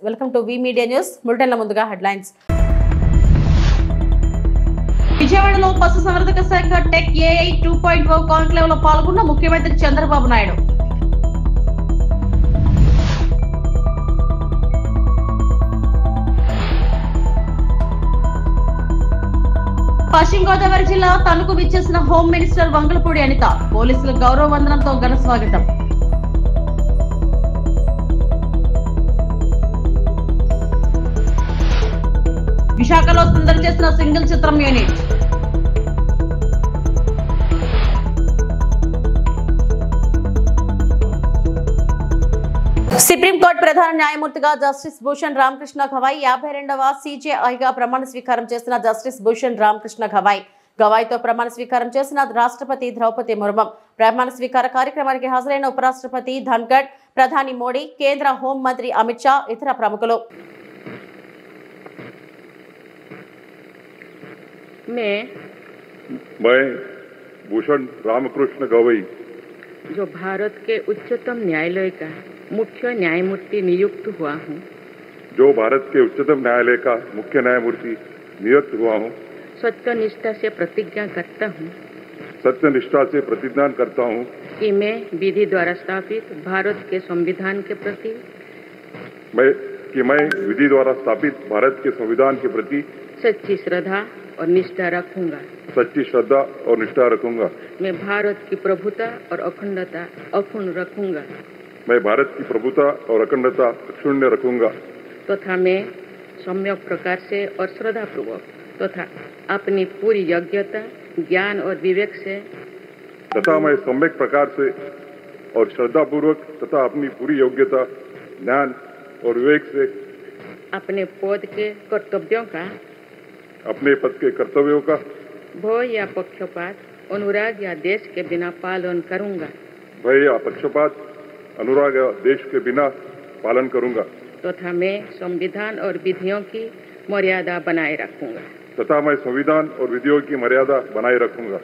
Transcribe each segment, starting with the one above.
Welcome to V media news. బులెటిన్ల ముందుగా headlines. విజయవాడలో పశుసంవర్ధక శాఖ టెక్ ఏఐ 2.0 కాన్క్లేవ్ లో పాల్గొన్న ముఖ్యమంత్రి చంద్రబాబు నాయుడు. పశ్చిమ గోదావరి జిల్లా తణుకు విచ్చేసిన హోం మినిస్టర్ వంగలపూడి అనిత. పోలీసుల గౌరవ వందనంతో ఘన స్వాగతం. విశాఖలో సందడి చేసిన సింగిల్ చిత్రం యూనిట్. సుప్రీంకోర్టు ప్రధాన న్యాయమూర్తిగా జస్టిస్ భూషణ్ రామకృష్ణ గవాయ్, 52వ CJIగా ప్రమాణ స్వీకారం చేసిన జస్టిస్ భూషణ్ రామకృష్ణ గవాయ్తో ప్రమాణ స్వీకారం చేసిన రాష్ట్రపతి ద్రౌపది ముర్ము. ప్రమాణ స్వీకార కార్యక్రమానికి హాజరైన ఉపరాష్ట్రపతి ధన్గడ్, ప్రధాని మోడీ, కేంద్ర హోం మంత్రి అమిత్ షా, ఇతర ప్రముఖులు. मैं भूषण रामकृष्ण गवई, जो भारत के उच्चतम न्यायालय का मुख्य न्यायमूर्ति नियुक्त हुआ हूँ, जो भारत के उच्चतम न्यायालय का मुख्य न्यायमूर्ति नियुक्त हुआ हूँ, सत्यनिष्ठा से प्रतिज्ञा करता हूँ सत्यनिष्ठा से प्रतिज्ञा करता हूँ कि मैं विधि द्वारा स्थापित भारत के संविधान के प्रति मैं विधि द्वारा स्थापित भारत के संविधान के प्रति सच्ची श्रद्धा और निष्ठा रखूंगा सच्ची श्रद्धा और निष्ठा रखूंगा। मैं भारत की प्रभुता और अखंडता अक्षुण्ण रखूंगा मैं भारत की प्रभुता और अखंडता अक्षुण्ण रखूंगा तथा मैं सम्यक प्रकार से और श्रद्धापूर्वक तथा अपनी पूरी योग्यता, ज्ञान और विवेक से तथा मैं सम्यक प्रकार से और श्रद्धापूर्वक तथा अपनी पूरी योग्यता, ज्ञान और विवेक से अपने पद के कर्तव्यों का, अपने पद के कर्तव्यों का भय या पक्षपात, अनुराग या देश के बिना पालन करूंगा भय या पक्षपात, अनुराग या देश के बिना पालन करूंगा तथा मैं संविधान और विधियों की मर्यादा बनाए रखूंगा तथा मैं संविधान और विधियों की मर्यादा बनाए रखूंगा।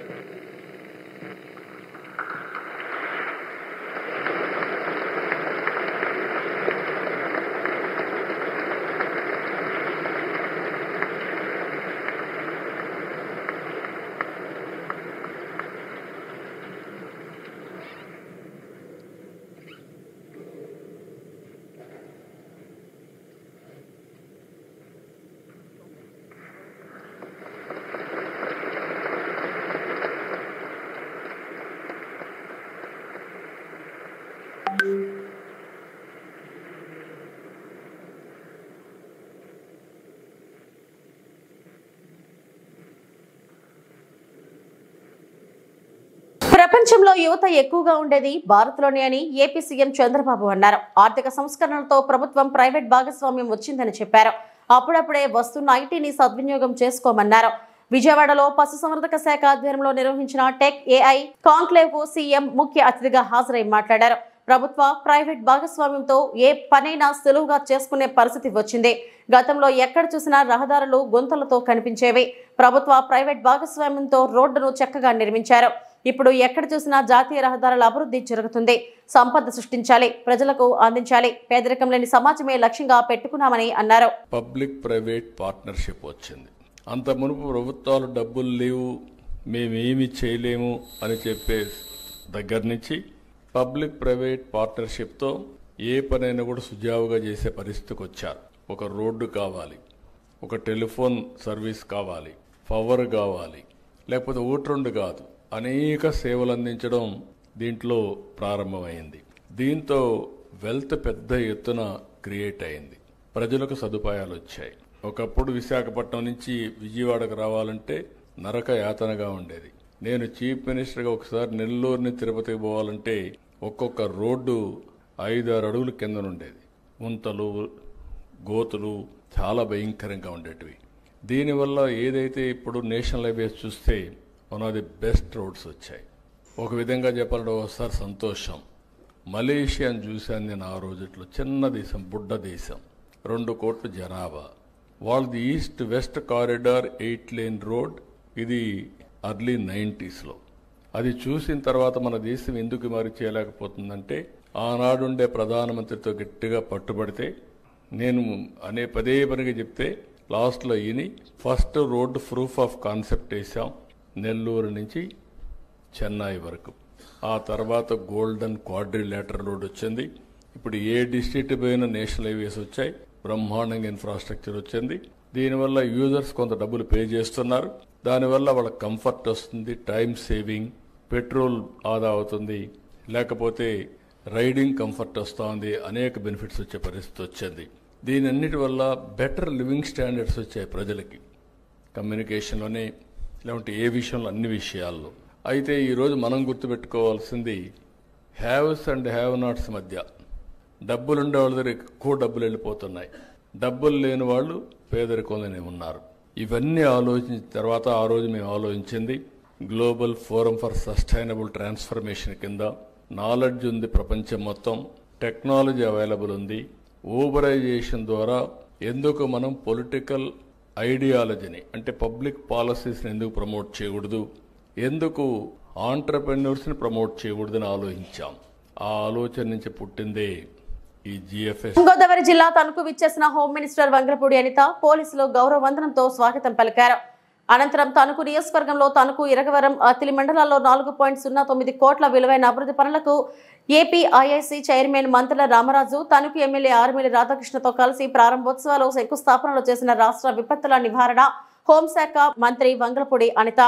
ప్రపంచంలో యువత ఎక్కువగా ఉండేది భారత్లోనే అని ఏపీ సీఎం చంద్రబాబు అన్నారు. ఆర్థిక సంస్కరణలతో ప్రభుత్వం ప్రైవేట్ భాగస్వామ్యం వచ్చిందని చెప్పారు. అప్పుడప్పుడే వస్తున్న ఐటీని సద్వినియోగం చేసుకోమన్నారు. విజయవాడలో పశుసంవర్ధక శాఖ ఆధ్వర్యంలో నిర్వహించిన టెక్ ఏఐ కాన్క్లేవ్ కు సీఎం ముఖ్య అతిథిగా హాజరై మాట్లాడారు. ప్రభుత్వ ప్రైవేట్ భాగస్వామ్యంతో ఏ పనైనా సులువుగా చేసుకునే పరిస్థితి వచ్చింది. గతంలో ఎక్కడ చూసినా రహదారులు గుంతలతో కనిపించేవి. ప్రభుత్వ ప్రైవేట్ భాగస్వామ్యంతో రోడ్డును చక్కగా నిర్మించారు. ఇప్పుడు ఎక్కడ చూసినా జాతీయ రహదారుల అభివృద్ధి జరుగుతుంది. సంపద సృష్టించాలి, ప్రజలకు అందించాలి, పేదరికం లేని సమాజమే లక్ష్యంగా పెట్టుకున్నామని అన్నారు. పబ్లిక్ ప్రైవేట్ పార్ట్నర్షిప్ వచ్చింది. అంత మునుపు ప్రభుత్వాలు డబ్బులు లేవు, మేమేమి చేయలేము అని చెప్పే దగ్గర నుంచి పబ్లిక్ ప్రైవేట్ పార్ట్నర్షిప్తో ఏ పనైనా కూడా సుజావుగా చేసే పరిస్థితికి వచ్చారు. ఒక రోడ్డు కావాలి, ఒక టెలిఫోన్ సర్వీస్ కావాలి, పవర్ కావాలి, లేకపోతే ఓటు కాదు, అనేక సేవలు అందించడం దీంట్లో ప్రారంభమైంది. దీంతో వెల్త్ పెద్ద ఎత్తున క్రియేట్ అయింది. ప్రజలకు సదుపాయాలు వచ్చాయి. ఒకప్పుడు విశాఖపట్నం నుంచి విజయవాడకు రావాలంటే నరక యాతనగా ఉండేది. నేను చీఫ్ మినిస్టర్గా ఒకసారి నెల్లూరుని తిరుపతికి పోవాలంటే ఒక్కొక్క రోడ్డు 5-6 అడుగుల కింద ఉండేది. ముంతలు, గోతులు చాలా భయంకరంగా ఉండేటివి. దీనివల్ల ఏదైతే ఇప్పుడు నేషనల్ హైవేస్ చూస్తే one of the best roads వచ్చాయి. ఒక విధంగా చెప్పాలంటే ఒకసారి సంతోషం. మలేషియాను చూశాను నేను ఆ రోజుట్లో. చిన్న దేశం, బుడ్డ దేశం, 2 కోట్ల జనాభా. వాళ్ళది east west corridor 8 lane road. ఇది ఎర్లీ 90s. అది చూసిన తర్వాత మన దేశం ఎందుకు మరి చేయలేకపోతుందంటే ఆనాడుండే ప్రధానమంత్రితో గట్టిగా పట్టుబడితే నేను పదే పనిగా చెప్తే లాస్ట్లో ఈయన first road proof of concept వేసాం నెల్లూరు నుంచి చెన్నై వరకు. ఆ తర్వాత గోల్డెన్ క్వాడ్రిలేటరల్ రోడ్ వచ్చింది. ఇప్పుడు ఏ డిస్ట్రిక్ట్ పోయినా నేషనల్ హైవేస్ వచ్చాయి, బ్రహ్మాండంగా ఇన్ఫ్రాస్ట్రక్చర్ వచ్చింది. దీనివల్ల యూజర్స్ కొంత డబ్బులు పే చేస్తున్నారు. దానివల్ల వాళ్ళకి కంఫర్ట్ వస్తుంది, టైం సేవింగ్, పెట్రోల్ ఆదా అవుతుంది, లేకపోతే రైడింగ్ కంఫర్ట్ వస్తుంది, అనేక బెనిఫిట్స్ వచ్చే పరిస్థితి వచ్చింది. దీనన్నిటి వల్ల బెటర్ లివింగ్ స్టాండర్డ్స్ వచ్చాయి ప్రజలకి, కమ్యూనికేషన్లోనే లేకుంటే ఏ విషయంలో, అన్ని విషయాల్లో. అయితే ఈరోజు మనం గుర్తుపెట్టుకోవాల్సింది హ్యావ్స్ అండ్ హ్యావ్ నాట్స్ మధ్య డబ్బులుండే వాళ్ళ దగ్గర ఎక్కువ డబ్బులు వెళ్ళిపోతున్నాయి, డబ్బులు లేని వాళ్ళు పేదరికంలోనే ఉన్నారు. ఇవన్నీ ఆలోచించిన తర్వాత ఆ రోజు మేము ఆలోచించింది global forum for sustainable transformation కింద. నాలెడ్జ్ ఉంది ప్రపంచం మొత్తం, టెక్నాలజీ అవైలబుల్ ఉంది. ఊబరైజేషన్ ద్వారా ఎందుకు మనం పొలిటికల్ ఐడియాలజీని అంటే పబ్లిక్ పాలసీస్ని ఎందుకు ప్రమోట్ చేయకూడదు, ఎందుకు ఆంటర్ప్రెన్యూర్స్ని ప్రమోట్ చేయకూడదని ఆలోచించాం. ఆ ఆలోచన నుంచి పుట్టిందే ఈ GFS. గోదావరి జిల్లా తణుకు విచ్చేసిన హోమ్ మినిస్టర్ వంగలపూడి అనిత పోలీసులు గౌరవ వందనంతో స్వాగతం పలికారు. అనంతరం తణుకు నియోజకవర్గంలో తణుకు, ఇరగవరం, అతిలి మండలాల్లో 4.09 కోట్ల విలువైన అభివృద్ధి పనులకు ఏపీఐఐసి చైర్మన్ మంత్రుల రామరాజు, తణుకు ఎమ్మెల్యే ఆర్మిలి రాధాకృష్ణతో కలిసి ప్రారంభోత్సవాలు, శంకుస్థాపనలు చేసిన రాష్ట్ర విపత్తుల నివారణ హోంశాఖ మంత్రి Vangalapudi Anitha.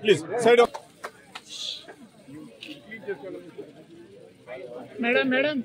Please side madam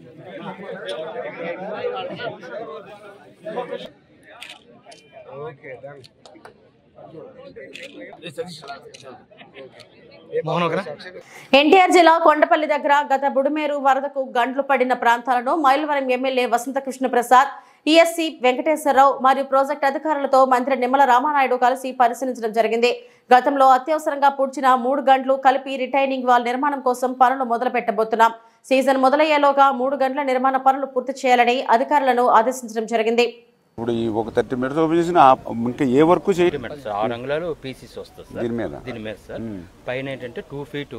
NTR జిల్లా కొండపల్లి దగ్గర గత బుడుమేరు వరదకు గండ్లు పడిన ప్రాంతాలను మైలవరం ఎమ్మెల్యే వసంతకృష్ణ ప్రసాద్, ఈఎస్సీ వెంకటేశ్వరరావు మరియు ప్రాజెక్టు అధికారులతో మంత్రి నిమ్మల రామానాయుడు కలిసి పరిశీలించడం జరిగింది. గతంలో అత్యవసరంగా పూడ్చిన 3 గంటలు కలిపి రిటైనింగ్ వాల్ నిర్మాణం కోసం పనులు మొదలు పెట్టబోతున్నాం. సీజన్ మొదలయ్యేలోగా 3 గంటల నిర్మాణ పనులు పూర్తి చేయాలని అధికారులను ఆదేశించడం జరిగింది. ఇప్పుడు ఈ ఒక 30 మీటర్స్ ఓపెన్ చేసిన ఇంకా ఏ వర్క్ చేయండి 6 అంగుళాలు పీసీసీ వస్తుంది సార్. దీని మీద సార్ పైన ఏంటంటే 2 ఫీట్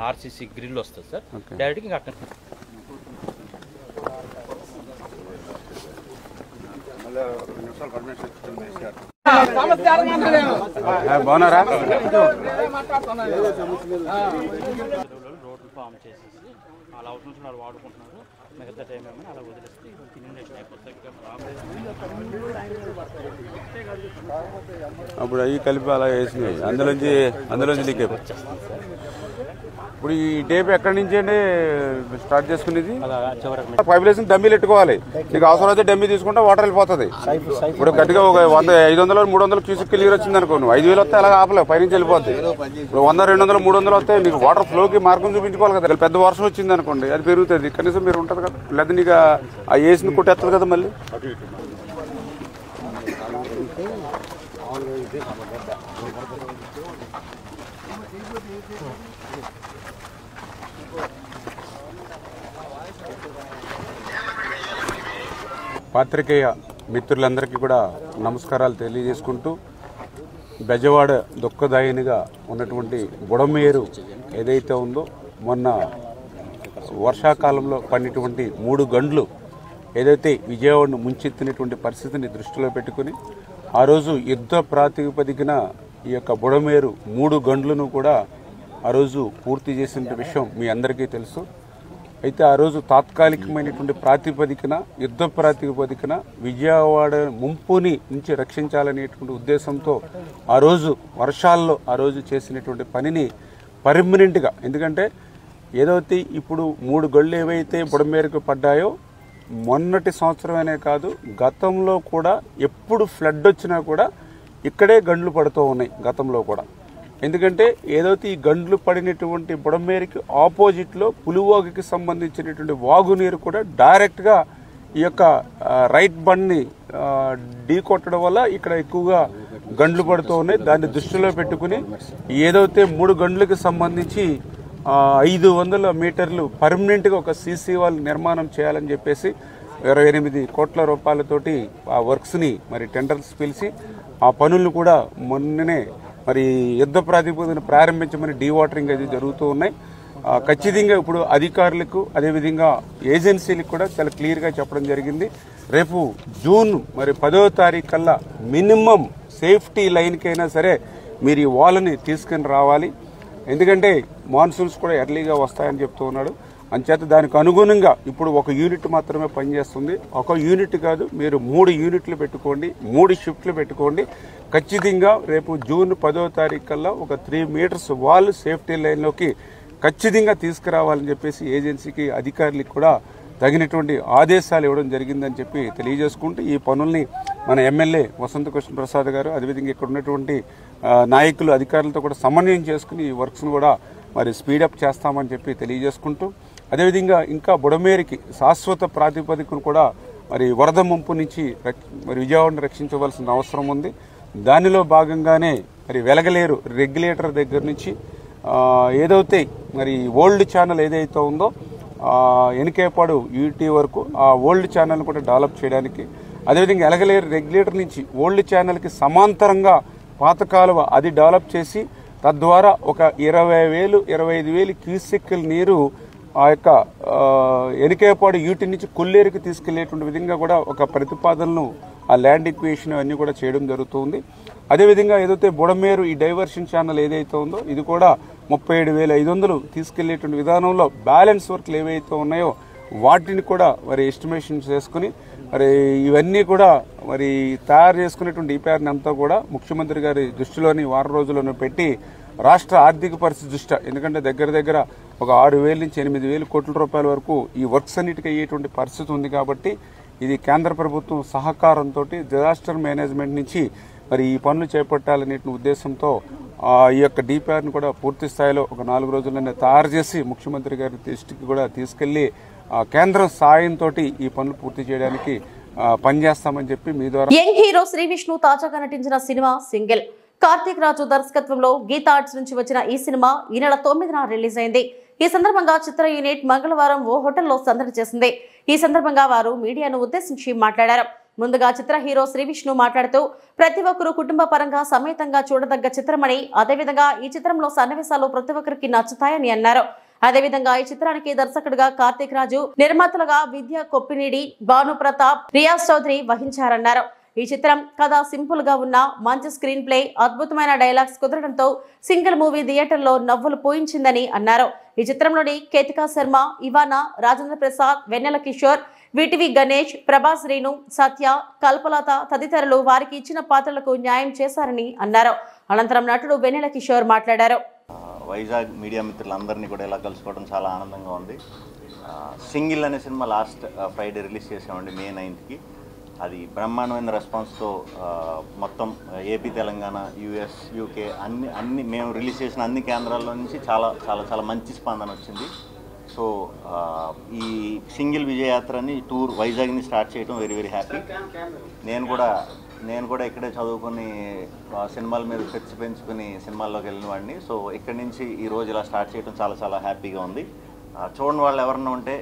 ఆర్సీసీ గ్రిల్ వస్తుంది సార్. డైరెక్ట్ ఇంకా అక్కడ బాగున్నారా? రోడ్లు ఫామ్ చేసేసి అలా అవసరం వాళ్ళు వాడుకుంటున్నారు. మిగతా టైం ఏమైనా అలా వదిలేస్తే ఇన్యూనేషన్ అయిపోతాయి. అప్పుడు అవి కలిపి అలా వేసినాయి, అందులోంచి లీక్ అయిపోయి. ఇప్పుడు ఈ టేప్ ఎక్కడి నుంచి అండి స్టార్ట్ చేసుకునేది? పైపులేషన్ డమ్మీలు పెట్టుకోవాలి. నీకు అవసరం అయితే డమ్మీ తీసుకుంటే వాటర్ వెళ్ళిపోతుంది. ఇప్పుడు గట్టిగా ఒక 100, 500, 300 క్యూసిక్ క్లియర్ వచ్చింది అనుకో, 5,000 వస్తే అలా ఆపలేవు, పైనుంచి వెళ్ళిపోద్ది. ఇప్పుడు 100, 200, 300 వస్తే నీకు వాటర్ ఫ్లోకి మార్గం చూపించుకోవాలి కదా. పెద్ద వర్షం వచ్చింది అనుకోండి, అది పెరుగుతుంది. కనీసం మీరు ఉంటుంది కదా, లేదా నీకు ఆ వేసింది కొట్టేస్తుంది కదా మళ్ళీ. పాత్రికేయ మిత్రులందరికీ కూడా నమస్కారాలు తెలియజేసుకుంటూ, బెజవాడ దుఃఖదాయినిగా ఉన్నటువంటి బుడమేరు ఏదైతే ఉందో, మొన్న వర్షాకాలంలో పడినటువంటి 3 గంటలు ఏదైతే విజయవాడను ముంచెత్తినటువంటి పరిస్థితిని దృష్టిలో పెట్టుకుని ఆ రోజు యుద్ధ ప్రాతిపదికన ఈ యొక్క బుడమేరు 3 గంటలను కూడా ఆ రోజు పూర్తి చేసిన విషయం మీ అందరికీ తెలుసు. అయితే ఆ రోజు తాత్కాలికమైనటువంటి ప్రాతిపదికన, యుద్ధ ప్రాతిపదికన విజయవాడ ముంపుని నుంచి రక్షించాలనేటువంటి ఉద్దేశంతో ఆ రోజు వర్షాల్లో ఆ రోజు చేసినటువంటి పనిని పర్మనెంట్గా, ఎందుకంటే ఏదైతే ఇప్పుడు 3 గళ్ళు ఏవైతే బుడమేరకు పడ్డాయో మొన్నటి సంవత్సరమనే కాదు గతంలో కూడా ఎప్పుడు ఫ్లడ్ వచ్చినా కూడా ఇక్కడే గండ్లు పడుతూ ఉన్నాయి గతంలో కూడా. ఎందుకంటే ఏదైతే ఈ గండ్లు పడినటువంటి బుడమేరుకి ఆపోజిట్లో పులివాగుకి సంబంధించినటువంటి వాగునీరు కూడా డైరెక్ట్గా ఈ యొక్క రైట్ బండ్ని ఢీ కొట్టడం వల్ల ఇక్కడ ఎక్కువగా గండ్లు పడుతూ ఉన్నాయి. దాన్ని దృష్టిలో పెట్టుకుని ఏదైతే 3 గండ్లకు సంబంధించి 500 మీటర్లు పర్మనెంట్గా ఒక సీసీ వాల్ నిర్మాణం చేయాలని చెప్పేసి 28 కోట్ల రూపాయలతోటి ఆ వర్క్స్ని మరి టెండర్స్ పిలిచి ఆ పనులను కూడా మొన్ననే మరి యుద్ధ ప్రాతిపదికన ప్రారంభించమని డీవాటరింగ్ అది జరుగుతూ ఉన్నాయి. ఖచ్చితంగా ఇప్పుడు అధికారులకు అదేవిధంగా ఏజెన్సీలకు కూడా చాలా క్లియర్గా చెప్పడం జరిగింది. రేపు జూన్ మరి 10వ తారీఖు కల్లా మినిమం సేఫ్టీ లైన్కైనా సరే మీరు ఈ వాల్ని తీసుకుని రావాలి. ఎందుకంటే మాన్సూన్స్ కూడా ఎర్లీగా వస్తాయని చెప్తూ ఉన్నాడు. అంచేత దానికి అనుగుణంగా ఇప్పుడు ఒక యూనిట్ మాత్రమే పనిచేస్తుంది. ఒక యూనిట్ కాదు, మీరు 3 యూనిట్లు పెట్టుకోండి, 3 షిఫ్ట్లు పెట్టుకోండి. ఖచ్చితంగా రేపు జూన్ 10వ తారీఖు కల్లా ఒక 3 మీటర్స్ వాల్ సేఫ్టీ లైన్లోకి ఖచ్చితంగా తీసుకురావాలని చెప్పేసి ఏజెన్సీకి అధికారులకు కూడా తగినటువంటి ఆదేశాలు ఇవ్వడం జరిగిందని చెప్పి తెలియజేసుకుంటూ ఈ పనుల్ని మన ఎమ్మెల్యే వసంత కృష్ణ ప్రసాద్ గారు అదేవిధంగా ఇక్కడ ఉన్నటువంటి నాయకులు అధికారులతో కూడా సమన్వయం చేసుకుని ఈ వర్క్స్ను కూడా మరి స్పీడప్ చేస్తామని చెప్పి తెలియజేసుకుంటూ అదేవిధంగా ఇంకా బుడమేరుకి శాశ్వత ప్రాతిపదికను కూడా మరి వరద ముంపు నుంచి మరి విజయవాడను రక్షించవలసిన అవసరం ఉంది. దానిలో భాగంగానే మరి వెలగలేరు రెగ్యులేటర్ దగ్గర నుంచి ఏదైతే మరి ఓల్డ్ ఛానల్ ఏదైతే ఉందో ఎనికేపాడు యూటీ వరకు ఆ ఓల్డ్ ఛానల్ కూడా డెవలప్ చేయడానికి అదేవిధంగా వెలగలేరు రెగ్యులేటర్ నుంచి ఓల్డ్ ఛానల్కి సమాంతరంగా పాత కాలువ అది డెవలప్ చేసి తద్వారా ఒక 20,000-25,000 క్యూసెక్కుల నీరు ఆ యొక్క ఎనికేపాడు యూటీ నుంచి కొల్లేరుకి తీసుకెళ్లేటువంటి విధంగా కూడా ఒక ప్రతిపాదనను ఆ ల్యాండ్ ఎక్విజిషన్ అన్నీ కూడా చేయడం జరుగుతుంది. అదేవిధంగా ఏదైతే బుడమేరు ఈ డైవర్షన్ ఛానల్ ఏదైతే ఉందో ఇది కూడా 37,500 తీసుకెళ్లేటువంటి విధానంలో బ్యాలెన్స్ వర్క్లు ఏవైతే ఉన్నాయో వాటిని కూడా మరి ఎస్టిమేషన్ చేసుకుని మరి ఇవన్నీ కూడా మరి తయారు చేసుకునేటువంటి ఈపీఆర్ని అంతా కూడా ముఖ్యమంత్రి గారి దృష్టిలోని వారం రోజుల్లోనే పెట్టి రాష్ట్ర ఆర్థిక పరిస్థితి దృష్ట్యా ఎందుకంటే దగ్గర ఒక 6,000 నుంచి 8,000 కోట్ల రూపాయల వరకు ఈ వర్క్స్ అన్నిటికీ అయ్యేటువంటి పరిస్థితి ఉంది. కాబట్టి ఇది కేంద్ర ప్రభుత్వం సహకారంతో డిజాస్టర్ మేనేజ్మెంట్ నుంచి మరి ఈ పనులు చేపట్టాలనే ఉద్దేశంతో ఈ యొక్క డిపిఆర్ని కూడా పూర్తి స్థాయిలో ఒక 4 రోజుల్లోనే తయారు చేసి ముఖ్యమంత్రి గారి దృష్టికి కూడా తీసుకెళ్లి కేంద్రం సాయంతో ఈ పనులు పూర్తి చేయడానికి పనిచేస్తామని చెప్పి మీ ద్వారా. యంగ్ హీరో శ్రీ విష్ణు తాజాగా నటించిన సినిమా సింగిల్. కార్తీక్ రాజు దర్శకత్వంలో గీతా ఆర్ట్స్ నుంచి వచ్చిన ఈ సినిమా ఈ నెల 9న రిలీజ్ అయింది. ఈ సందర్భంగా చిత్ర యూనిట్ మంగళవారం ఓ హోటల్లో సందడి చేసింది. ఈ సందర్భంగా వారు మీడియాను ఉద్దేశించి మాట్లాడారు. ముందుగా చిత్ర హీరో శ్రీ విష్ణు మాట్లాడుతూ ప్రతి ఒక్కరూ కుటుంబ పరంగా సమేతంగా చూడదగ్గ చిత్రమని అదేవిధంగా ఈ చిత్రంలో సన్నివేశాలు ప్రతి ఒక్కరికి నచ్చుతాయని అన్నారు. అదేవిధంగా ఈ చిత్రానికి దర్శకుడిగా కార్తీక్ రాజు, నిర్మాతలుగా విద్యా కొప్పినీడి, భాను ప్రతాప్, రియాజ్ చౌదరి వహించారన్నారు. ఈ చిత్రం కథ సింపుల్ గా ఉన్న మంచి స్క్రీన్ ప్లే, అద్భుతమైన డైలాగ్స్ కుదరడంతో సింగిల్ మూవీ థియేటర్లో నవ్వులు పోయించిందని అన్నారు. ఈ చిత్రంలోని కేతికా శర్మ, ఇవానా, రాజేంద్ర ప్రసాద్, వెన్నెల కిషోర్, విటివి గణేష్, ప్రభాస్, రేణు, సత్య, కల్పలత తదితరులు వారికి ఇచ్చిన పాత్రలకు న్యాయం చేశారని అన్నారు. అనంతరం నటుడు వెన్నెల కిషోర్ మాట్లాడారు. వైజాగ్ మీడియా మిత్రులందరినీ కూడా ఇలా కలుసుకోవడం చాలా ఆనందంగా ఉంది. సింగిల్ అనే సినిమా లాస్ట్ ఫ్రైడే రిలీజ్ చేసామండి, May 9th. అది బ్రహ్మాండమైన రెస్పాన్స్తో మొత్తం ఏపీ, తెలంగాణ, US, UK అన్ని మేము రిలీజ్ చేసిన అన్ని కేంద్రాల్లో నుంచి చాలా చాలా చాలా మంచి స్పందన వచ్చింది. సో ఈ సింగిల్ విజయయాత్రని టూర్ వైజాగ్ని స్టార్ట్ చేయడం వెరీ వెరీ హ్యాపీ. నేను కూడా ఇక్కడే చదువుకొని సినిమాల మీద చర్చ పెంచుకుని సినిమాల్లోకి వెళ్ళిన వాడిని. సో ఇక్కడి నుంచి ఈరోజు ఇలా స్టార్ట్ చేయడం చాలా చాలా హ్యాపీగా ఉంది. చూడని వాళ్ళు ఎవరన్నా ఉంటే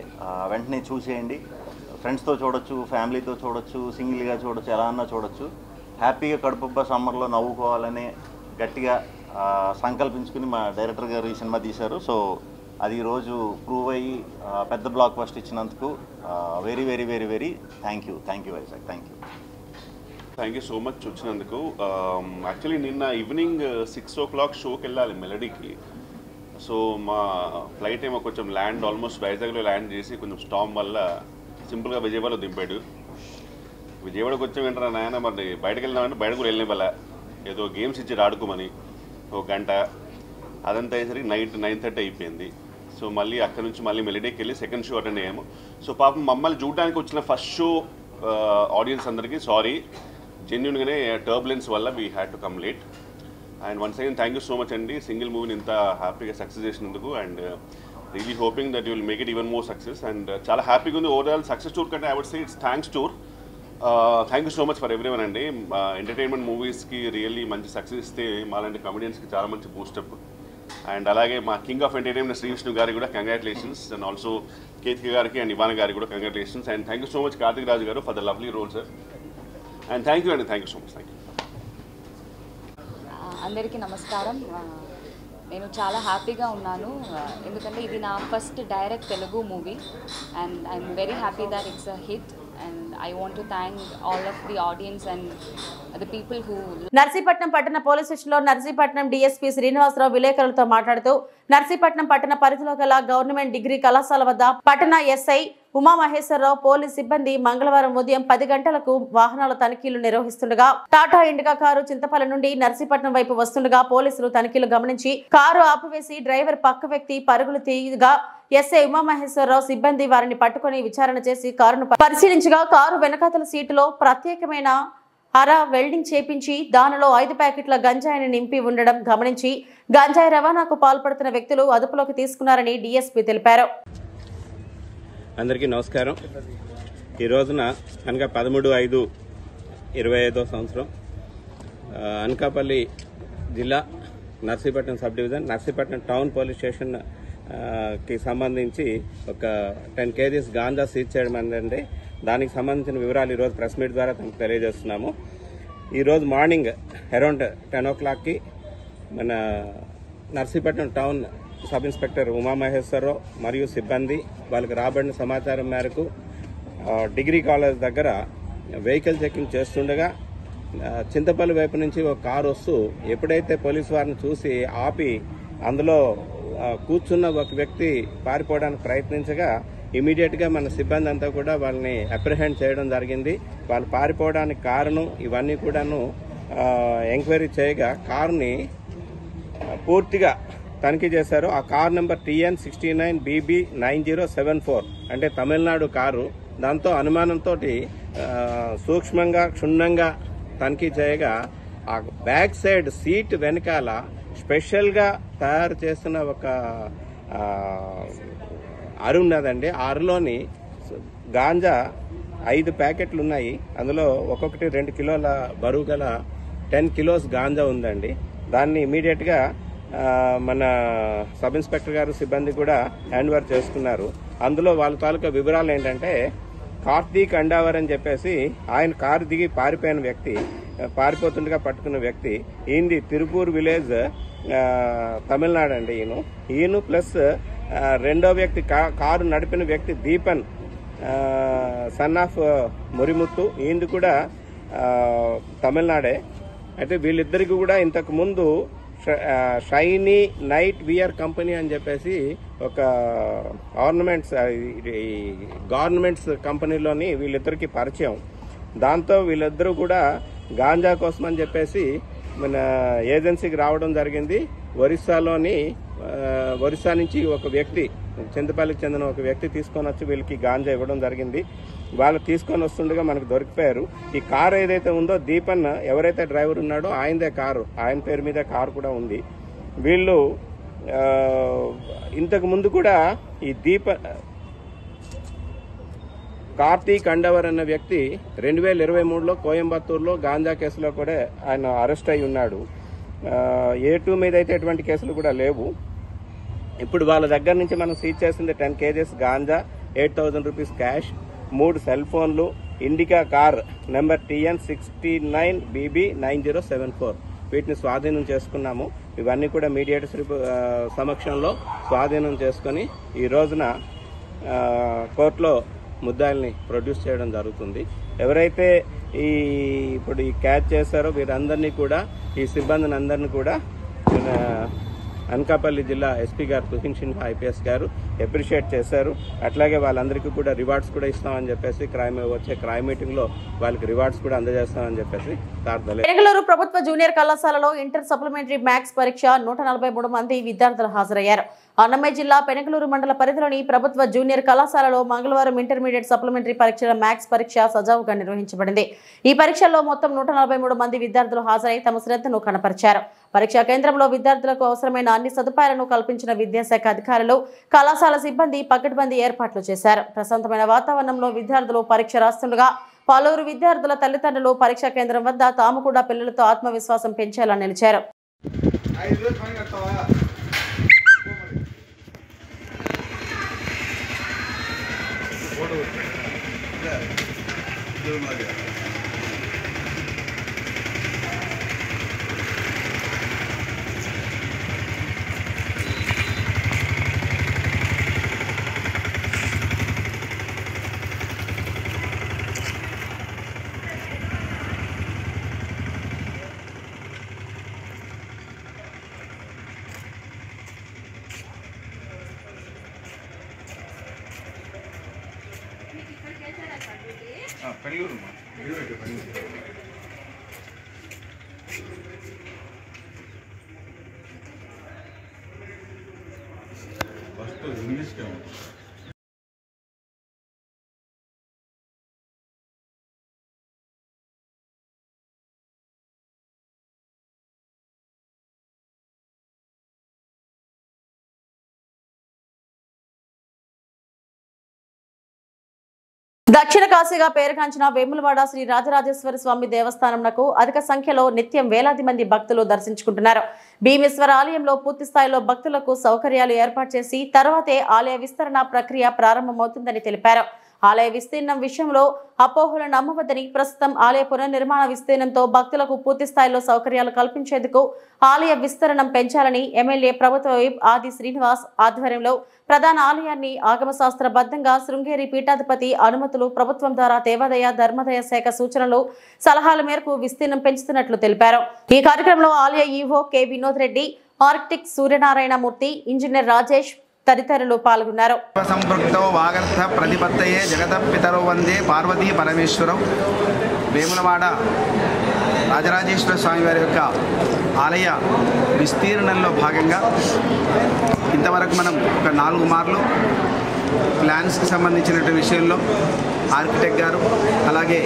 వెంటనే చూసేయండి. ఫ్రెండ్స్తో చూడొచ్చు, ఫ్యామిలీతో చూడొచ్చు, సింగిల్గా చూడొచ్చు, ఎలా అన్నా చూడొచ్చు. హ్యాపీగా కడుపుబ్బా సమ్మర్లో నవ్వుకోవాలని గట్టిగా సంకల్పించుకుని మా డైరెక్టర్ గారు ఈ సినిమా తీశారు. సో అది ఈరోజు ప్రూవ్ అయ్యి పెద్ద బ్లాక్ బస్టర్ ఇచ్చినందుకు very very very very thank you Vizag. Thank you so much వచ్చినందుకు. యాక్చువల్లీ నిన్న ఈవినింగ్ 6 o'clock షోకి వెళ్ళాలి మెలడీకి. సో మా ఫ్లైట్ ఏమో కొంచెం ఆల్మోస్ట్ వైజాగ్లో ల్యాండ్ చేసి కొంచెం స్టామ్ వల్ల సింపుల్గా విజయవాడలో దింపాడు. విజయవాడకు వచ్చి వెంటనే నాయన మరి బయటకు వెళ్దామంటే బయట కూడా వెళ్ళిన వల్ల ఏదో గేమ్స్ ఇచ్చి ఆడుకోమని 1 గంట అదంతా అయ్యేసరికి నైట్ 9:30 అయిపోయింది. సో మళ్ళీ అక్కడ నుంచి మళ్ళీ మెలడీకి వెళ్ళి సెకండ్ షో అటెండ్ అయ్యాము. సో పాపం మమ్మల్ని చూడడానికి వచ్చిన ఫస్ట్ షో ఆడియన్స్ అందరికీ సారీ, జెన్యున్గానే టర్బులెన్స్ వల్ల we had to come late. And once again thank you so much అండి సింగిల్ మూవీని ఇంత హ్యాపీగా సక్సెస్ చేసినందుకు and really hoping that you will make it even more success and చాలా హ్యాపీగా ఉంది ఓవరాల్ సక్సెస్ టూర్ కంటే I would say it's thanks tour thank you so much for everyone అండి ఎంటర్టైన్మెంట్ మూవీస్కి రియల్లీ మంచి సక్సెస్ ఇస్తే మాలాంటి కమెడియన్స్కి చాలా మంచి బూస్టప్ అండ్ అలాగే మా king of entertainment Shri Vishnu గారికి కూడా కంగ్రాచులేషన్స్ అండ్ ఆల్సో కేతిక గారికి అండ్ ఇవాన్ గారికి కూడా congratulations and thank you so much Karthik Raju garu for the lovely role sir and thank you అండి thank you so much thank you అందరికీ నమస్కారం నేను చాలా హ్యాపీగా ఉన్నాను ఎందుకంటే ఇది నా first direct Telugu movie and I'm very happy that it's a hit and I want to thank all of the audience and the people who Narsipatnam పట్టణ పోలీస్ స్టేషన్లో నర్సీపట్నం డీఎస్పీ శ్రీనివాసరావు విలేకరులతో మాట్లాడుతూ నర్సీపట్నం పట్టణ పరిధిలో గల గవర్నమెంట్ డిగ్రీ కళాశాల వద్ద పట్టణ ఎస్ఐ ఉమామహేశ్వరరావు పోలీస్ సిబ్బంది మంగళవారం ఉదయం 10 గంటలకు వాహనాల తనిఖీలు నిర్వహిస్తుండగా టాటా ఇండికా కారు చింతపల్లి నుండి నర్సీపట్నం వైపు వస్తుండగా పోలీసులు తనిఖీలు గమనించి కారు ఆపివేసి డ్రైవర్ పక్క వ్యక్తి పరుగులు తీయగా ఎస్ఐ ఉమామహేశ్వరరావు సిబ్బంది వారిని పట్టుకుని విచారణ చేసి కారును పరిశీలించగా కారు వెనకాతల సీటులో ప్రత్యేకమైన అర వెల్డింగ్ చేపించి దానిలో 5 ప్యాకెట్ల గంజాయిని నింపి ఉండడం గమనించి గంజాయి రవాణాకు పాల్పడుతున్న వ్యక్తులు అదుపులోకి తీసుకున్నారని డీఎస్పీ తెలిపారు. అందరికీ నమస్కారం. ఈ రోజున అనగా 13/5/25 సంవత్సరం అనకాపల్లి జిల్లా Narsipatnam sub division Narsipatnam town police station కి సంబంధించి ఒక 10 kgs గాంజా సీజ్ చేయడం అండి. దానికి సంబంధించిన వివరాలు ఈరోజు ప్రెస్ మీట్ ద్వారా తనకు తెలియజేస్తున్నాము. ఈరోజు మార్నింగ్ అరౌండ్ 10 o'clockకి మన Narsipatnam town sub inspector Umamaheswara Rao మరియు సిబ్బంది వాళ్ళకి రాబడిన సమాచారం మేరకు డిగ్రీ కాలేజ్ దగ్గర వెహికల్ చెకింగ్ చేస్తుండగా చింతపల్లి వైపు నుంచి ఒక కారు వస్తూ ఎప్పుడైతే పోలీసు వారిని చూసి ఆపి అందులో కూర్చున్న ఒక వ్యక్తి పారిపోవడానికి ప్రయత్నించగా ఇమీడియట్ గా మన సిబ్బంది అంతా కూడా వాళ్ళని అప్రిహెండ్ చేయడం జరిగింది. వాళ్ళు పారిపోవడానికి కారణం ఇవన్నీ కూడాను ఎంక్వైరీ చేయగా కారుని పూర్తిగా తనిఖీ చేశారు. ఆ కారు నెంబర్ TN69BB9074 అంటే తమిళనాడు కారు. దాంతో అనుమానంతో సూక్ష్మంగా క్షుణ్ణంగా తనిఖీ చేయగా ఆ బ్యాక్ సైడ్ సీట్ వెనకాల స్పెషల్ గా తయారు చేసిన ఒక అరు ఉన్నదండి. ఆ అరులోని గాంజా 5 ప్యాకెట్లు ఉన్నాయి. అందులో ఒక్కొక్కటి 2 కిలోల బరువు గల 10 kilos గాంజా ఉందండి. దాన్ని ఇమీడియట్ గా మన సబ్ ఇన్స్పెక్టర్ గారు సిబ్బంది కూడా హ్యాండ్ ఓవర్ చేసుకున్నారు. అందులో వాళ్ళ తాలూకా వివరాలు ఏంటంటే కార్తీక్ అండావర్ అని చెప్పేసి ఆయన కారు దిగి పారిపోయిన వ్యక్తి, పారిపోతుండగా పట్టుకున్న వ్యక్తి. ఈయనది తిరుపూర్ విలేజ్ తమిళనాడు అండి. ఈయన ప్లస్ రెండో వ్యక్తి కారు నడిపిన వ్యక్తి దీపన్ సన్ ఆఫ్ మురిముత్తు, ఈయనది కూడా తమిళనాడే. అయితే వీళ్ళిద్దరికి కూడా ఇంతకు ముందు షైనీ నైట్ వియర్ కంపెనీ అని చెప్పేసి ఒక గవర్నమెంట్స్ కంపెనీలోని వీళ్ళిద్దరికి పరిచయం. దాంతో వీళ్ళిద్దరూ కూడా గాంజా కోసం అని చెప్పేసి మన ఏజెన్సీకి రావడం జరిగింది. ఒరిస్సా నుంచి ఒక వ్యక్తి, చింతపల్లికి చెందిన ఒక వ్యక్తి తీసుకొని వచ్చి వీళ్ళకి గాంజా ఇవ్వడం జరిగింది. వాళ్ళు తీసుకొని వస్తుండగా మనకు దొరికిపోయారు. ఈ కారు ఏదైతే ఉందో దీపన్ ఎవరైతే డ్రైవర్ ఉన్నాడో ఆయనదే కారు, ఆయన పేరు మీద కారు కూడా ఉంది. వీళ్ళు ఇంతకు ముందు కూడా ఈ కార్తీక్ అండవర్ అన్న వ్యక్తి 2023లో కోయంబత్తూరులో గాంజా కేసులో కూడా ఆయన అరెస్ట్ అయి ఉన్నాడు. A2 మీద అయితే ఎటువంటి కేసులు కూడా లేవు. ఇప్పుడు వాళ్ళ దగ్గర నుంచి మనం సీజ్ చేసింది 10 kgs ganja, 8,000 rupees cash, 3 cell ఫోన్లు, ఇండికా కార్ నెంబర్ TN69BB9074 వీటిని స్వాధీనం చేసుకున్నాము. ఇవన్నీ కూడా మీడియేటర్ సమక్షంలో స్వాధీనం చేసుకుని ఈ రోజున కోర్టులో ముద్దాయిల్ని ప్రొడ్యూస్ చేయడం జరుగుతుంది. ఎవరైతే ఇప్పుడు ఈ క్యాచ్ చేశారో వీరందరినీ కూడా, ఈ సిబ్బందిని అందరినీ కూడా మన అనకాపల్లి జిల్లా ఎస్పీ గారు తుహిన్ సిన్హా IPS గారు అప్రిషియేట్ చేశారు. అట్లాగే వాళ్ళందరికీ కూడా రివార్డ్స్ కూడా ఇస్తామని చెప్పేసి వచ్చే క్రైమ్ మీటింగ్ లో వాళ్ళకి రివార్డ్స్ కూడా అందజేస్తామని చెప్పేసి బెంగళూరు ప్రభుత్వ జూనియర్ కళాశాలలో ఇంటర్ సప్లిమెంటరీ మ్యాథ్స్ పరీక్ష 143 మంది విద్యార్థులు హాజరయ్యారు. అన్నమయ్య జిల్లా పెనకలూరు మండల పరిధిలోని ప్రభుత్వ జూనియర్ కళాశాలలో మంగళవారం ఇంటర్మీడియట్ సప్లిమెంటరీ పరీక్షల మ్యాథ్స్ పరీక్ష సజావుగా నిర్వహించబడింది. ఈ పరీక్షల్లో మొత్తం 143 మంది విద్యార్థులు హాజరై తమ శ్రద్ధను కనపరిచారు. పరీక్షా కేంద్రంలో విద్యార్థులకు అవసరమైన అన్ని సదుపాయాలను కల్పించిన విద్యాశాఖ అధికారులు, కళాశాల సిబ్బంది పకడ్బందీ ఏర్పాట్లు చేశారు. ప్రశాంతమైన వాతావరణంలో విద్యార్థులు పరీక్ష రాస్తుండగా పలువురు విద్యార్థుల తల్లిదండ్రులు పరీక్షా కేంద్రం వద్ద తాము కూడా పిల్లలతో ఆత్మవిశ్వాసం పెంచేలా నిలిచారు. దక్షిణ కాశీగా పేరుగాంచిన వేములవాడ శ్రీ రాజరాజేశ్వర స్వామి దేవస్థానంకు అధిక సంఖ్యలో నిత్యం వేలాది మంది భక్తులు దర్శించుకుంటున్నారు. భీమేశ్వర ఆలయంలో పూర్తి స్థాయిలో భక్తులకు సౌకర్యాలు ఏర్పాటు చేసి తర్వాతే ఆలయ విస్తరణ ప్రక్రియ ప్రారంభమవుతుందని తెలిపారు. ఆలయ విస్తీర్ణం విషయంలో అపోహలు నమ్మవద్దని, ప్రస్తుతం ఆలయ పునర్నిర్మాణ విస్తీర్ణంతో భక్తులకు పూర్తి స్థాయిలో సౌకర్యాలు కల్పించేందుకు ఆలయ విస్తరణం పెంచాలని ఎమ్మెల్యే ప్రభుత్వ విప్ ఆది శ్రీనివాస్ ఆధ్వర్యంలో ప్రధాన ఆలయాన్ని ఆగమశాస్త్రబద్ధంగా శృంగేరి పీఠాధిపతి అనుమతులు, ప్రభుత్వం ద్వారా దేవాదాయ ధర్మాదాయ శాఖ సూచనలు, సలహాల మేరకు విస్తీర్ణం పెంచుతున్నట్లు తెలిపారు. ఈ కార్యక్రమంలో ఆలయ EO K Vinod Reddy, architect Suryanarayana Murthy, engineer Rajesh తదితరులు పాల్గొన్నారు. సంపృక్తో వాగర్థ ప్రతిపత్తయే జగత పితరో వందే పార్వతీ పరమేశ్వరం. వేములవాడ రాజరాజేశ్వర స్వామి వారి యొక్క ఆలయ విస్తీర్ణంలో భాగంగా ఇంతవరకు మనం ఒక 4 మార్లు ప్లాన్స్కి సంబంధించినటువంటి విషయంలో ఆర్కిటెక్ట్ గారు, అలాగే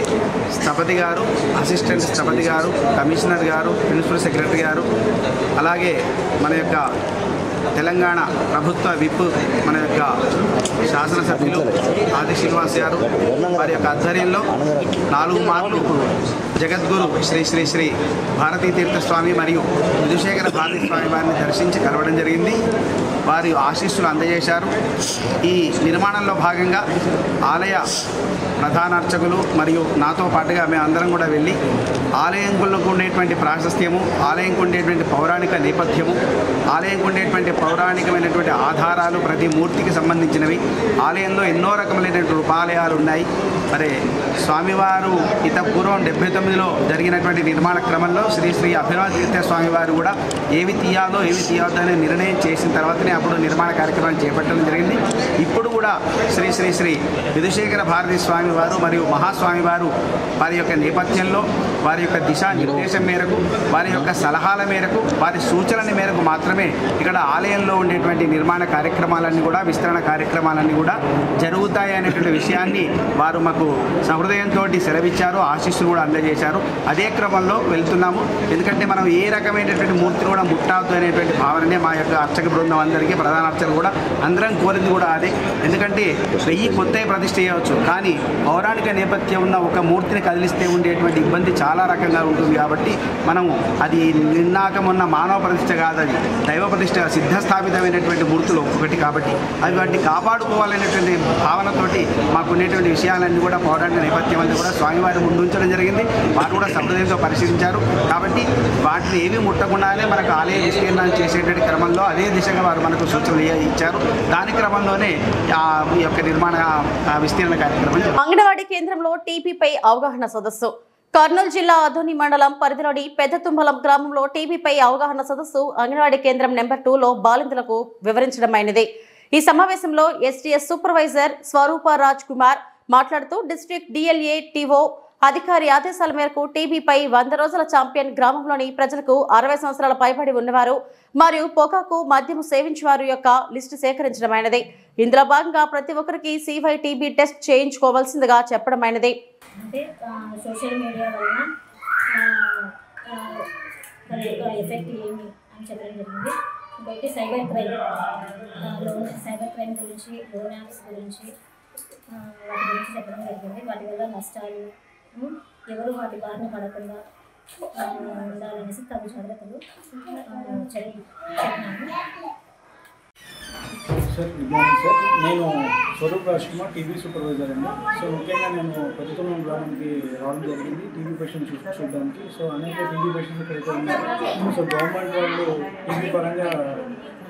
స్థపతి గారు, అసిస్టెంట్ స్థపతి గారు, కమిషనర్ గారు, ప్రిన్సిపల్ సెక్రటరీ గారు, అలాగే మన యొక్క తెలంగాణ ప్రభుత్వ విప్ మన యొక్క శాసనసభ్యులు ఆది శ్రీనివాస్ గారు వారి యొక్క ఆధ్వర్యంలో 4 మార్లు జగద్గురు శ్రీ శ్రీ శ్రీ భారతీ తీర్థస్వామి మరియు విధుశేఖర భారతీ స్వామి వారిని దర్శించి కలవడం జరిగింది. వారి ఆశీస్సులు అందజేశారు. ఈ నిర్మాణంలో భాగంగా ఆలయ ప్రధాన అర్చకులు మరియు నాతో పాటుగా మేమందరం కూడా వెళ్ళి ఆలయంలో ఉండేటువంటి ప్రాశస్త్యము, ఆలయంకు ఉండేటువంటి పౌరాణిక నేపథ్యము, ఆలయంకు ఉండేటువంటి పౌరాణికమైనటువంటి ఆధారాలు, ప్రతి మూర్తికి సంబంధించినవి, ఆలయంలో ఎన్నో రకములైనటువంటి రూపాలయాలు ఉన్నాయి. మరి స్వామివారు పూర్వం 79లో జరిగినటువంటి నిర్మాణ క్రమంలో శ్రీ శ్రీ అభినవ తీర్థ స్వామివారు కూడా ఏవి తీయాలో ఏవి తీయవద్దో అనే నిర్ణయం చేసిన తర్వాతనే అప్పుడు నిర్మాణ కార్యక్రమాన్ని చేపట్టడం జరిగింది. ఇప్పుడు కూడా శ్రీ శ్రీ శ్రీ విధుశేఖర భారతీ స్వామి వారు మరియు మహాస్వామి వారు వారి యొక్క నేపథ్యంలో, వారి యొక్క దిశానిర్దేశం మేరకు, వారి యొక్క సలహాల మేరకు, వారి సూచనల మేరకు మాత్రమే ఇక్కడ ఆలయంలో ఉండేటువంటి నిర్మాణ కార్యక్రమాలన్నీ కూడా, విస్తరణ కార్యక్రమాలన్నీ కూడా జరుగుతాయి అనేటువంటి విషయాన్ని వారు మాకు సహృదయంతో సెలవిచ్చారు, ఆశీస్సులు కూడా అందజేశారు. అదే క్రమంలో వెళ్తున్నాము. ఎందుకంటే మనం ఏ రకమైనటువంటి మూర్తిని కూడా ముట్టవద్దు అనేటువంటి భావననే మా యొక్క అర్చక బృందం అందరికీ, ప్రధాన అర్చకులు కూడా అందరం కోరింది కూడా అదే. ఎందుకంటే 1000 కొత్తవి ప్రతిష్ఠ చేయవచ్చు, కానీ పౌరాణిక నేపథ్యం ఉన్న ఒక మూర్తిని కదిలిస్తే ఉండేటువంటి ఇబ్బంది చాలా రకంగా ఉంటుంది. కాబట్టి మనము అది నిర్ణాకం ఉన్న మానవ ప్రతిష్ఠ కాదు, అది దైవ ప్రతిష్ఠ, సిద్ధస్థాపితమైనటువంటి మూర్తులు ఒక్కొక్కటి. కాబట్టి అవి వాటిని కాపాడుకోవాలనేటువంటి భావనతోటి మాకున్నటువంటి విషయాలన్నీ కూడా పౌరాణిక నేపథ్యం అంతా కూడా స్వామివారి ముందు ఉంచడం జరిగింది. వారు కూడా సహృదయంతో పరిశీలించారు. కాబట్టి వాటిని ఏమీ ముట్టకుండానే మనకు ఆలయ విస్తీర్ణాన్ని చేసేటువంటి క్రమంలో అదే దిశగా వారు మనకు సూచనలు ఇచ్చారు. దాని క్రమంలోనే ఈ యొక్క నిర్మాణ విస్తీర్ణ కార్యక్రమం. అంగన్వాడీ కేంద్రంలో టీబీపై అవగాహన సదస్సు. కర్నూలు జిల్లా అధోని మండలం పరిధిలోని పెద్దతుంబలం గ్రామంలో టీబీపై అవగాహన సదస్సు అంగన్వాడీ కేంద్రం నెంబర్ 2లో బాలింతలకు వివరించడమైనది. ఈ సమావేశంలో ఎస్టీఎస్ సూపర్వైజర్ స్వరూప రాజ్ కుమార్ మాట్లాడుతూ డిస్ట్రిక్ట్ డిఎల్ఏ టీఓ అధికారి ఆదేశాల మేరకు టీబీపై 100 రోజుల ఛాంపియన్ గ్రామంలోని ప్రజలకు 60 సంవత్సరాల పైబడి ఉన్నవారు మరియు పొగాకు మద్యము సేవించేవారు యొక్క లిస్టు సేకరించడమైనది. ఇందులో భాగంగా ప్రతి ఒక్కరికి CYTB టెస్ట్ చేయించుకోవాల్సిందిగా చెప్పడమైనది. అంటే సోషల్ మీడియా వలన ఎఫెక్ట్ ఏమి అని చెప్పడం జరిగింది. ఇంకొకటి సైబర్ క్రైమ్ గురించి, లోన్ యాప్స్ గురించి వాటి గురించి చెప్పడం జరిగింది. వాటి వల్ల నష్టాలు, ఎవరు వాటి బారిన పడకుండా ఉండాలనేసి తగు జాగ్రత్తలు చెప్పినాను. Sir good morning sir. నేను స్వరూప్ రాజ్కుమార్, టీబీ సూపర్వైజర్ అండి. సో ముఖ్యంగా నేను ప్రతికులం గ్రామానికి రావడం జరిగింది టీబీ పేషెంట్ చూడడానికి. సో అనేక టీబీ పేషెంట్స్ ఇక్కడైతే ఉన్నారు. సో గవర్నమెంట్ వాళ్ళు టీబీ పరంగా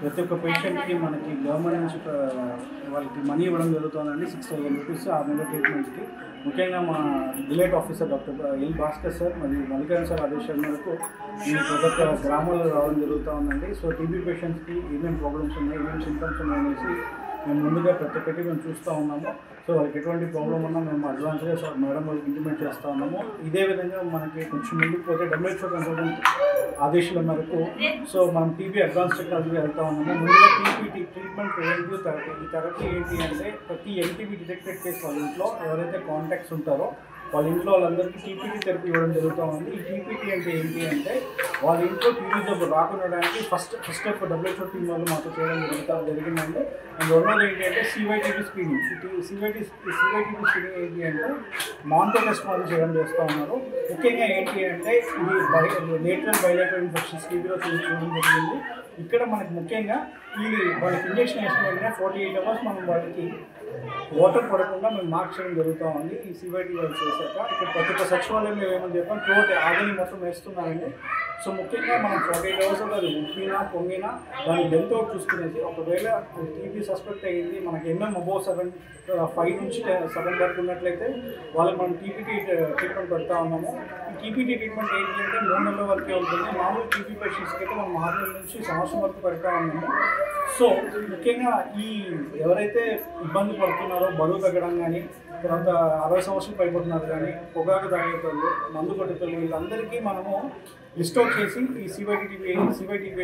ప్రతి ఒక్క పేషెంట్కి మనకి గవర్నమెంట్ నుంచి వాళ్ళకి మనీ ఇవ్వడం జరుగుతుందండి. 6,000 రూపీస్ 6 నెలల ట్రీట్మెంట్కి. ముఖ్యంగా మా delight officer doctor L Bhaskar sir మరియు మల్లికార్జున సార్ ఆదేశాల మేరకు ఈ ప్రతి ఒక్క గ్రామాల్లో రావడం జరుగుతూ ఉందండి. సో టీబీ పేషెంట్స్కి ఏమేమి ప్రాబ్లమ్స్ ఉన్నాయి, ఏమేమి సింటమ్స్ ఉన్నాయనేసి మేము ముందుగా ప్రతి ఒక్కటి మేము చూస్తూ ఉన్నాము. సో వాళ్ళకి ఎటువంటి ప్రాబ్లం ఉన్నా మేము అడ్వాన్స్గా మేడం వాళ్ళకి ఇంటిమేట్ చేస్తూ ఉన్నాము. ఇదే విధంగా మనకి కొంచెం ముందుకు పోతే WHO కన్సల్టెంట్ ఆదేశాల మేరకు సో మనం టీబీ అడ్వాన్స్ టెక్నాలజీ వెళ్తూ ఉన్నాము. ముందుగా టీబీ ట్రీట్మెంట్ ప్రివెంటివ్ థెరపీ. ఈ థెరపీ ఏంటి అంటే ప్రతి ఎన్టీబీ డిటెక్టెడ్ కేసు వాళ్ళ ఇంట్లో ఎవరైతే కాంటాక్ట్స్ ఉంటారో వాళ్ళ ఇంట్లో వాళ్ళందరికీ టీపీటీ థెరపీ ఇవ్వడం జరుగుతూ ఉంది. ఈ టీపీటీ అంటే ఏంటి అంటే వాళ్ళ ఇంట్లో టీబీ జబ్బు రాకుండడానికి ఫస్ట్ స్టెప్ WHO టీం వాళ్ళు మాకు చేయడం జరిగిందండి. అండ్ రెండోది ఏంటి అంటే CYTB స్క్రీనింగ్. CYTB స్క్రీనింగ్ ఏంటి అంటే మాంటో టెస్ట్ వాళ్ళు చేస్తూ ఉన్నారు. ముఖ్యంగా ఏంటి అంటే ఇది లేటరల్ బైలేటరల్ ఇన్ఫెక్షన్స్ టీబీలో చూడడం జరిగింది. ఇక్కడ మనకి ముఖ్యంగా వాళ్ళకి ఇంజెక్షన్ వేసిన 48 అవర్స్ మనం వాళ్ళకి వాటర్ పడకుండా మేము మార్క్ చేయడం జరుగుతూ ఉంది. ఈ CYTB వాళ్ళు చేశాక ఇక్కడ ప్రతి ఒక్క సచివాలయం మేము ఏమని చెప్పాం, థ్రోట్ ఆగని మొత్తం వేస్తున్నారండి. సో ముఖ్యంగా మనం 48 అవర్స్ అది ఉప్పినా పొంగినా దాన్ని డెత్ అవుట్ చూసుకునేసి ఒకవేళ టీబీ సస్పెక్ట్ అయ్యింది మనకి అబోవ్ 5 నుంచి 7 వరకు ఉన్నట్లయితే వాళ్ళకి మనం టీపీటీ ట్రీట్మెంట్ పెడతా ఉన్నాము. ఈ టీపీటీ ట్రీట్మెంట్ ఏంటి అంటే 3 నెలల వరకే ఉంటుంది. మామూలు టీబీ పేషెంట్స్కి అయితే మనం 6 నెలల నుంచి సంవత్సరం వరకు పెడతా ఉన్నాము. సో ముఖ్యంగా ఈ ఎవరైతే ఇబ్బంది పడుతున్నారో బరువు తగ్గడం కానీ, తర్వాత 60 సంవత్సరాలు పైబడుతున్నారు కానీ, పొగాకు తాగేటోళ్ళు, మందు కొట్టేటోళ్ళు, వీళ్ళందరికీ మనము లిస్ట్ అవుట్ చేసి ఈ CYTB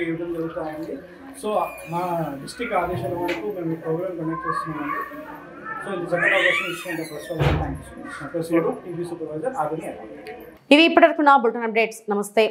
ఇవ్వడం జరుగుతాయండి. సో మా డిస్ట్రిక్ట్ ఆదేశాల వరకు మేము ఈ ప్రోగ్రామ్ కండక్ట్ చేస్తున్నామండి. సో ఇది సెకండ్ అవకాశం ఇచ్చినంత ప్రస్తుతం టీబీ సూపర్వైజర్ ఆగని. ఇవి ఇప్పటివరకు నా బులెటిన్ అప్డేట్స్. నమస్తే.